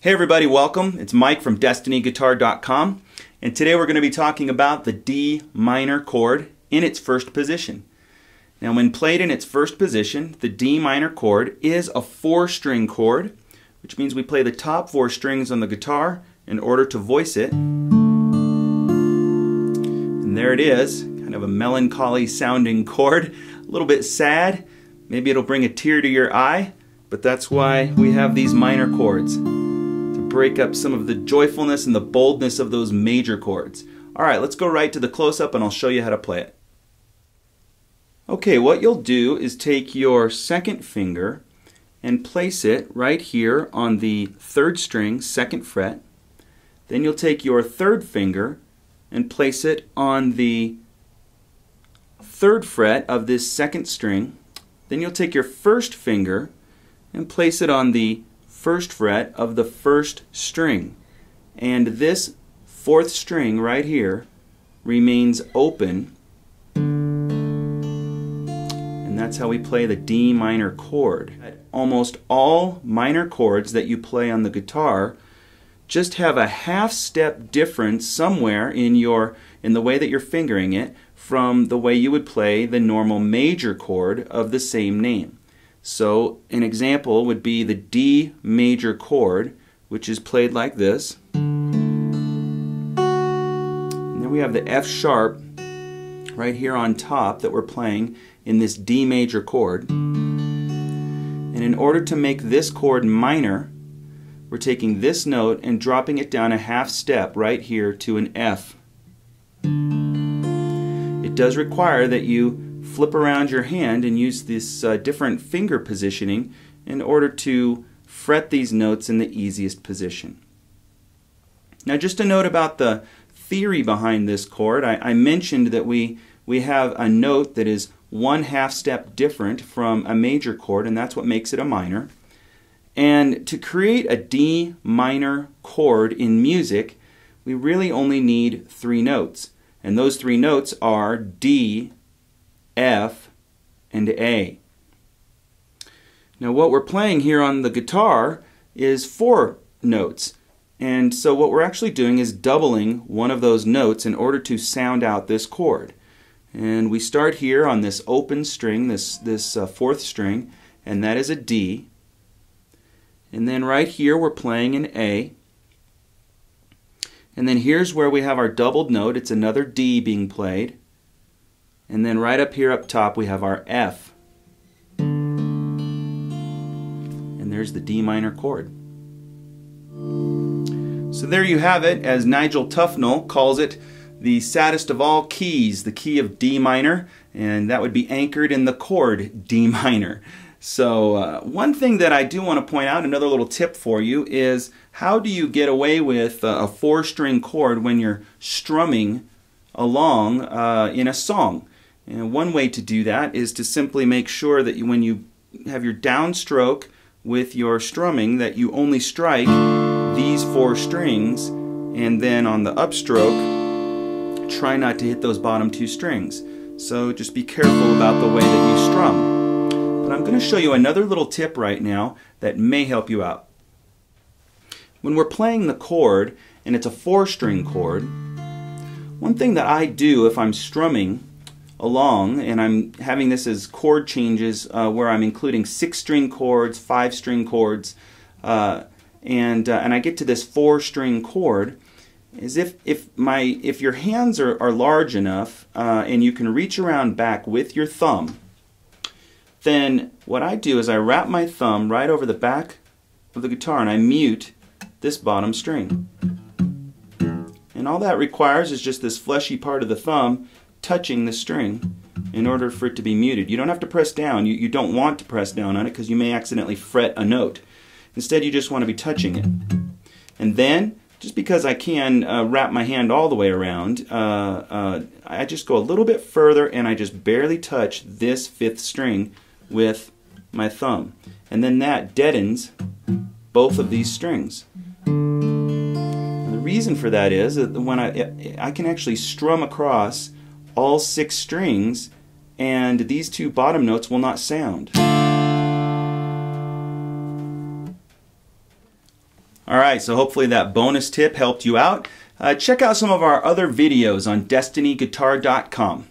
Hey everybody, welcome. It's Mike from DestinyGuitar.com, and today we're going to be talking about the D minor chord in its first position. Now, when played in its first position, the D minor chord is a 4-string chord, which means we play the top 4 strings on the guitar in order to voice it. And there it is, kind of a melancholy sounding chord, a little bit sad. Maybe it'll bring a tear to your eye, but that's why we have these minor chords, break up some of the joyfulness and the boldness of those major chords. Alright, let's go right to the close-up and I'll show you how to play it. Okay, what you'll do is take your second finger and place it right here on the 3rd string, 2nd fret. Then you'll take your 3rd finger and place it on the 3rd fret of this 2nd string. Then you'll take your 1st finger and place it on the 1st fret of the 1st string, and this 4th string right here remains open, and that's how we play the D minor chord. Almost all minor chords that you play on the guitar just have a half step difference somewhere in the way that you're fingering it from the way you would play the normal major chord of the same name. So an example would be the D major chord, which is played like this. And then we have the F sharp right here on top that we're playing in this D major chord. And in order to make this chord minor, we're taking this note and dropping it down a half step right here to an F. It does require that you flip around your hand and use this different finger positioning in order to fret these notes in the easiest position. Now, just a note about the theory behind this chord. I mentioned that we have a note that is 1/2 step different from a major chord, and that's what makes it a minor. And to create a D minor chord in music, we really only need 3 notes. And those 3 notes are D, F, and A. Now what we're playing here on the guitar is 4 notes, and so what we're actually doing is doubling one of those notes in order to sound out this chord. And we start here on this open string, this 4th string, and that is a D. And then right here we're playing an A. And then here's where we have our doubled note. It's another D being played. And then right up here up top we have our F. And there's the D minor chord. So there you have it, as Nigel Tufnell calls it, the saddest of all keys, the key of D minor, and that would be anchored in the chord D minor. So one thing that I do want to point out, another little tip for you, is how do you get away with a 4-string chord when you're strumming along in a song? And one way to do that is to simply make sure that when you have your downstroke with your strumming, that you only strike these 4 strings, and then on the upstroke, try not to hit those bottom 2 strings. So just be careful about the way that you strum. But I'm going to show you another little tip right now that may help you out. When we're playing the chord, and it's a 4-string chord, one thing that I do if I'm strumming along, and I'm having this as chord changes where I'm including 6-string chords, 5-string chords, and I get to this 4-string chord, is if your hands are large enough and you can reach around back with your thumb, then what I do is I wrap my thumb right over the back of the guitar and I mute this bottom string. And all that requires is just this fleshy part of the thumb touching the string in order for it to be muted. You don't have to press down. You don't want to press down on it because you may accidentally fret a note. Instead, you just want to be touching it. And then, just because I can wrap my hand all the way around, I just go a little bit further and I just barely touch this 5th string with my thumb. And then that deadens both of these strings. And the reason for that is that when I can actually strum across all 6 strings, and these 2 bottom notes will not sound. All right, so hopefully that bonus tip helped you out. Check out some of our other videos on destinyguitar.com.